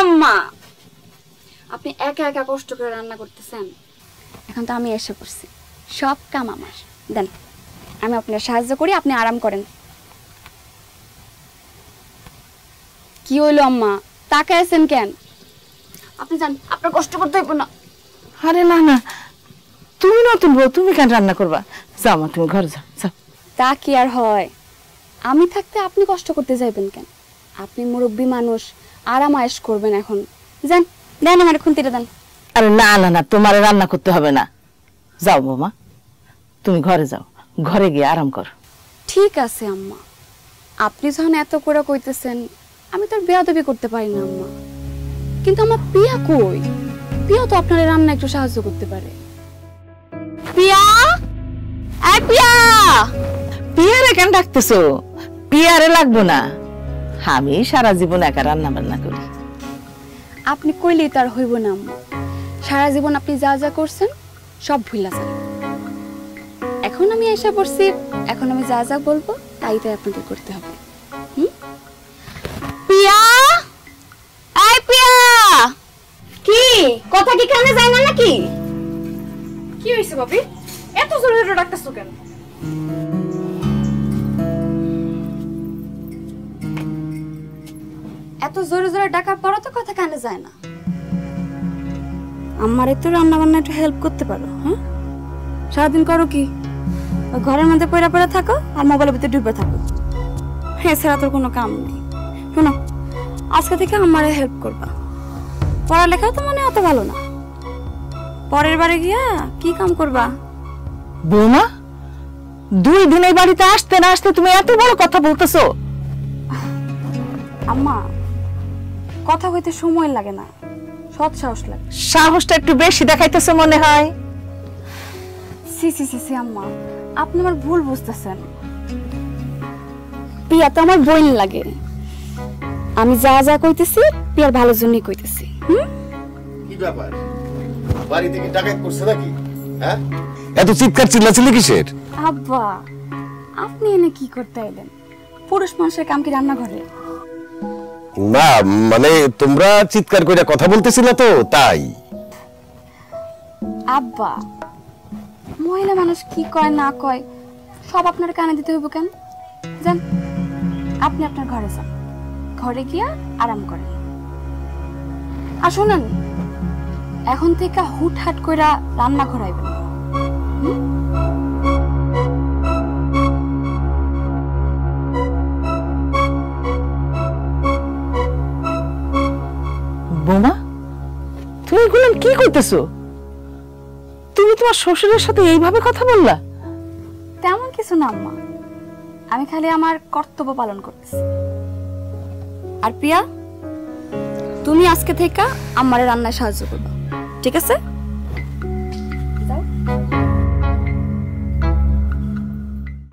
আম্মা, আপনি একা একা কষ্ট করে রান্না করতেছেন। এখন তো আমি এসে পড়ছি, সব কাম আমার। দেন আমি আপনার সাহায্য করি, আপনি আরাম করেন। কি হইলো আম্মা, তাকায় আছেন কেন? আপনি যান, আপনার কষ্ট করতে হইব না। আরে না না, তুমি নতুন বউ, তুমি কেন রান্না করবা? যাও মা, তুমি ঘরে যাও যাও। তা কি আর হয়? আমি থাকতে আপনি কষ্ট করতে যাইবেন কেন? আপনি মুরব্বী মানুষ, আরাম আয়েশ করবেন। এখন যান, দেন আমার খুন্তিটা দেন। আরে না না না, তোমার রান্না করতে হবে না। যাও বৌমা, তুমি ঘরে যাও, ঘরে গিয়ে আরাম করো। ঠিক আছে আম্মা, আপনি যখন এত করে কইতেছেন, আমি তো আর বেয়াদবি করতে পারি না আম্মা। কিন্তু আমার পিয়া কই? পিয়া তো আপনার রান্না একটু সাহায্য করতে পারে। পিয়া, এই পিয়া। পিয়ারে কেন ডাকতেছো? পিয়ারে লাগবো না, আমি সারা জীবন একা রান্না বান্না করি। আপনি কইলেই তার হইব না আম্মা। সারা জীবন আপনি যা যা করছেন সব ভুলা যান। এখন আমি এসে পড়ছি, এখন আমি যা যা বলবো তাই তাই আপনাদের করতে হবে। পিয়া, এই পিয়া। কি কথা কি কানে যায় না নাকি? কি হইছে বাবি, এত জোরে জোরে ডাকতেছো কেন? এত জোরে জোরে ডাকার পরও তো কথা কানে যায় না। আমারে তো রান্না বান্না একটু হেল্প করতে পারো। হ্যাঁ, সারাদিন করো কি? ওই ঘরের মধ্যে পড়ে পড়ে থাকো আর মোবাইলের ভিতরে ডুবে থাকো। এছাড়া তোর কোনো কাম নেই। শোনো, আজকে থেকে আমারে হেল্প করবা। পড়ালেখাও তো মনে অত ভালো না, পরের বারে গিয়া কি কাম করবা? বৌমা, 2 দিন এই বাড়িতে আসতে না আসতে তুমি এত বড় কথা বলতেছো? আম্মা, কথা কইতে সময় লাগে না, সৎ সাহস লাগে। সাহসটা একটু বেশি দেখাইতেছো মনে হয়। সি সি সি সি আম্মা, আপনি আমার ভুল বুঝতেছেন। পিয়া তো আমার বোন লাগে। আমি যা যা কইতেছি পিয়ার ভালোর জন্যই কইতেছি। কি ব্যাপার, বাড়ি থেকে ডাকাত করছে নাকি? হ্যাঁ, এত চিৎকার চিল্লাচিল্লি কিসের? আব্বা, আপনি এনে কি করতে এলেন? পুরুষ মানুষের কাম কি রান্নাঘরে? না মানে তোমরা চিৎকার করে কথা বলতেছিলে তো তাই। আব্বা, মহিলা মানুষ কি কয় না কয় সব আপনার কানে দিতে হইব কেন? যান, আপনি আপনার ঘরে যান, ঘরে গিয়া আরাম করেন। আর শুনেন, এখন থেকে হুটহাট কইরা রান্না ঘরাইবেন। বৌমা, তুমি এগুলো কি করতেছো? তুমি তোমার শ্বশুরের সাথে এইভাবে কথা বললা? তেমন কিছু না আম্মা, আমি খালি আমার কর্তব্য পালন করতেছি। আর পিয়া, তুমি আজকে থেকে আমারে রান্নায় সাহায্য করবা, ঠিক আছে?